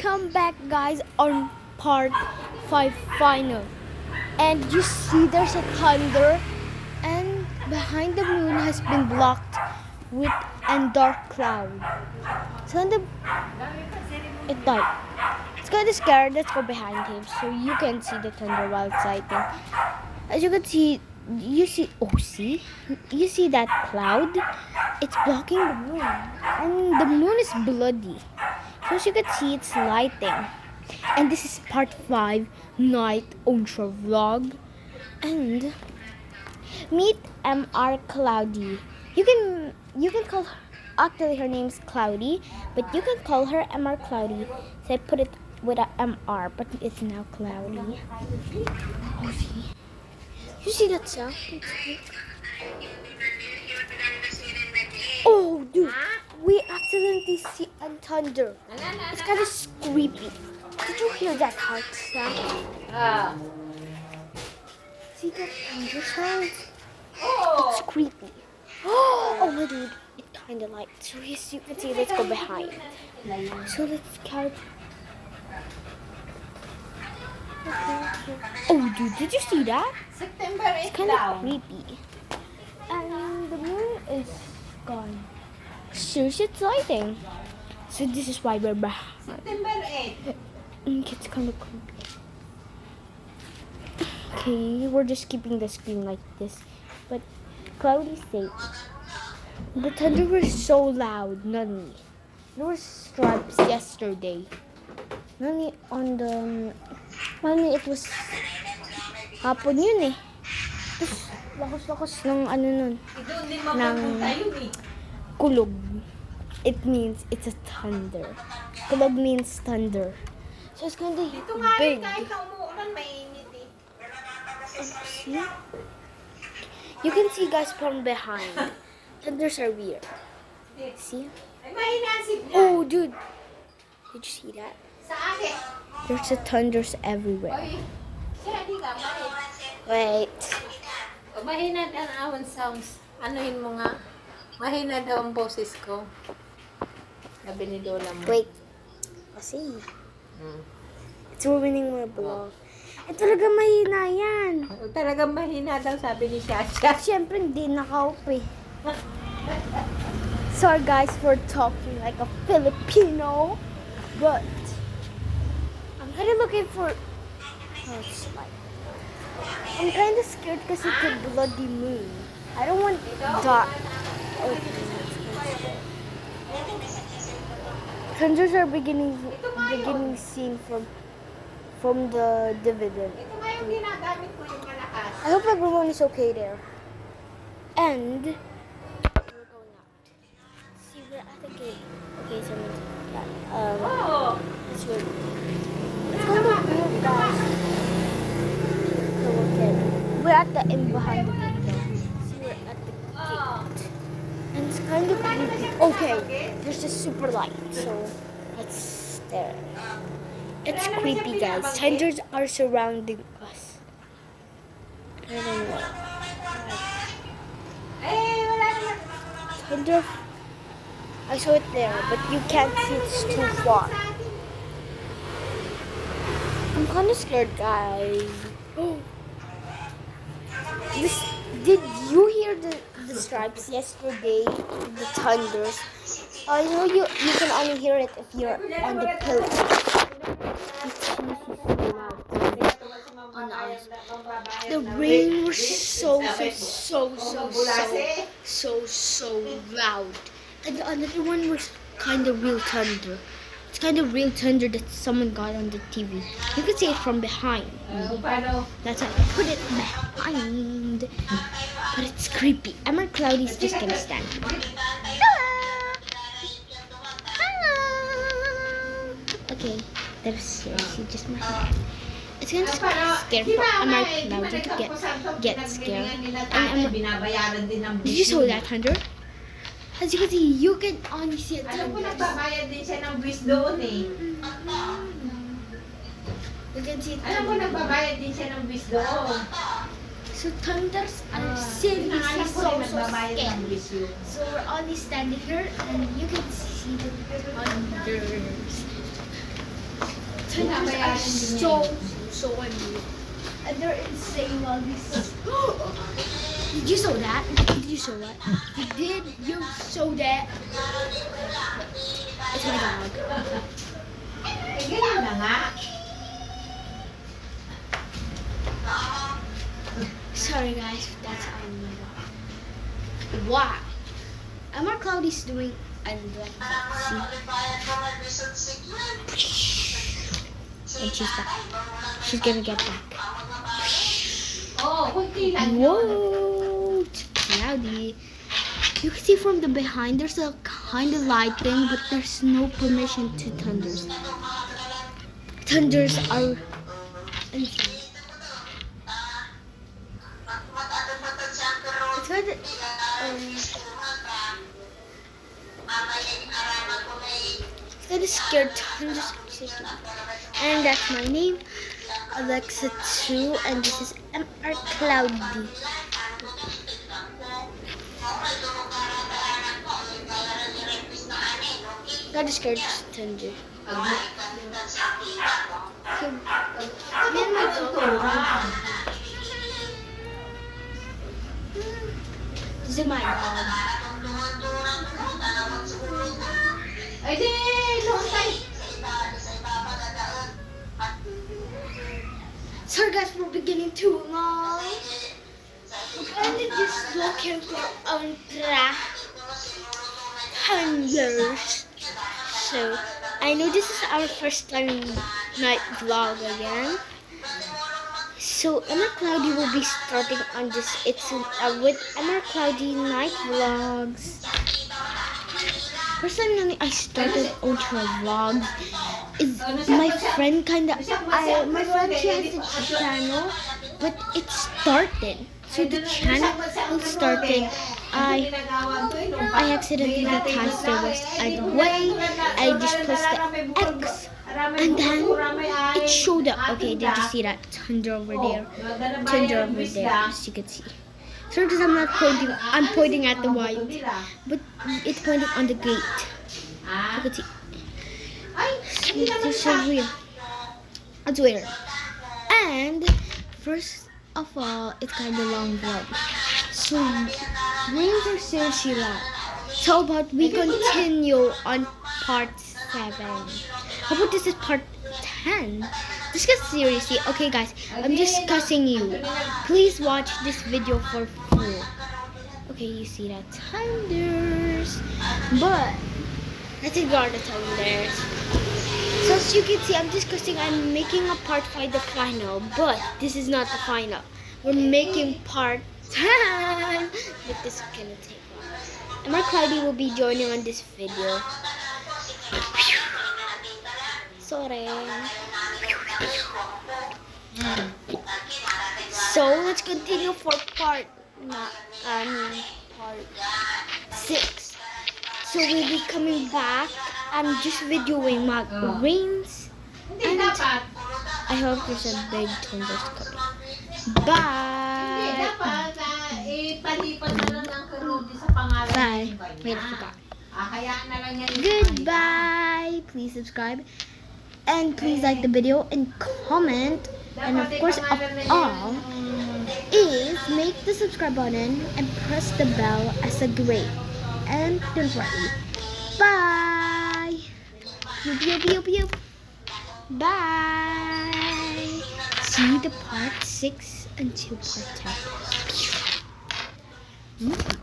Welcome back, guys, on part 5 final. And you see there's a thunder, and behind the moon has been blocked with a dark cloud. So it died. It's kind of scared. Let's go behind him so you can see the thunder while it's sighting. As you can see, you see that cloud? It's blocking the moon, and the moon is bloody. So as you can see, it's lighting. And this is part 5 night onshore vlog. And meet MR Cloudy. You can call her, actually her name's Cloudy, but you can call her MR Cloudy. So I put it with a MR, but it's now Cloudy. You see that sound? Oh, dude, we accidentally see a thunder. It's kind of creepy. Did you hear that heart sound? See that thunder sound? It's creepy. Oh my dude, it kind of like. So yes, you can see. Let's go behind. So let's count. Oh dude, did you see that? September 8 It's kind of creepy. And the moon is gone. Seriously, it's lighting. So this is why we're back. September 8. It's kind of creepy. Okay, we're just keeping the screen like this. But Cloudy's safe. The thunder was so loud, Nani. There were stripes yesterday. Nani on the... Nani, it was... Hapon yun eh. Tapos, lakas-lakas ng ano nun. Doon din mapupunta yun eh. Kulog. It means it's a thunder. Kulog means thunder. So it's kind of Ito nga rin, big. kahit na umuulan, mainit eh. See? You can see guys from behind. Thunders are weird. See? Ay, mahina ang signal. Oh, dude. Did you see that? Sa akin. There's a thunders everywhere. Oy, siya di ka, mahina. Wait. O, mahina ang awan sounds. Anuhin mo nga. Mahina daw ang boses ko. Sabi ni Lola mo. Wait. See? It's ruining my vlog. Talaga mahina yan. O, talagang mahina daw, sabi ni Shasha. Siyempre, hindi nakaup eh. Sorry guys for talking like a Filipino. But, I'm kind of looking for... Oh, it's like... I'm kind of scared because it's a bloody moon. I don't want dark. Thunders are beginning seen from the dividend. Ito nga yung ginagamit ko yung malakas. I hope everyone is okay there. And we're going out. See, we're at the gate. Okay, so Oo. it's good. It's kind of weird, guys. So we're at the end behind the gate. See, we're at the gate. And it's kind of creepy. Okay, there's a super light, so let's stare. It's creepy, guys. Thunders are surrounding us. I don't know. Eh, wala naman. Thunder. I saw it there, but you can't see it's too far. I'm kind of scared, guys. Did you hear the stripes yesterday? The thunders. I know you can only hear it if you're on the pillar. The rain was so loud. And the other one was kind of real thunder. It's kind of real thunder that someone got on the TV. You can see it from behind. That's how I put it behind. But it's creepy. Emma Cloudy's just gonna stand. Hello. Okay, that was seriously just my hand. It's gonna scare for Emma Cloudy to get scared. And did you saw that thunder? As you can see, you can only see it. Alam ko nagbabayad din siya ng buwis doon eh. You can see it. Alam ko nagbabayad din siya ng buwis doon. So thunders are seriously Alam ko so rin nagbabayad ng scary. buwis yun. So we're only standing here and you can see the thunders. Thunders are so unreal. And they're insane while this. Did you saw that? Did you saw that? Did you saw that? It's my dog. Eh, ganyan na nga. Sorry guys, that's my dog. Wow. Amar Cloudy's doing and see. And she's back. She's gonna get back. Oh, kunti lang yun. Whoa! It's cloudy. You can see from the behind there's a kind of lighting, but there's no permission to thunders. Thunders are insane. It's got scared thunders. And that's my name, Alexa 2, and this is MR Cloudy. Got scared thunder. This is my dog. Ay, di, noon tayo. Sorry guys, we're beginning too long. We're gonna just looking for thunders. So I know this is our first time night vlog again. So Emma Cloudy will be starting on this. It's with Emma Cloudy night vlogs. First time I started ultra vlogs is my friend my friend, she has a channel, but it started. So the channel started. I accidentally typed the West Side Way. I just pressed the X, and then it showed up. Okay, did you see that thunder over there? Thunder over there, as you can see. So because I'm not pointing, I'm pointing at the white, but it's pointing on the gate. You can see. It's so real. It's weird. And first of all, it's kind of long vlog. So rains are seriously loud. So about we continue on part 7. How about this is part 10? Discuss seriously. Okay guys, I'm discussing you. Please watch this video for full. Okay, you see that thunders. But let's ignore the thunders. So as you can see, I'm making a part 5 the final, but this is not the final. We're making part 10, but this is gonna take long. Emma Cloudy will be joining on this video. Sorry. So let's continue for part 6. So we'll be coming back. I'm just videoing my rains, and I hope there's a big thunders coming. Bye. Dapat, ipalipat na lang ng Karudi sa pangalan. Bye. Wait, I forgot. Hayaan na lang yan. Goodbye. Please subscribe, and please like the video and comment. And of course, of all, is make the subscribe button and press the bell as a great. And don't worry. Bye. Yup, yup, yup, yup. Bye. See the part 6 until part 10.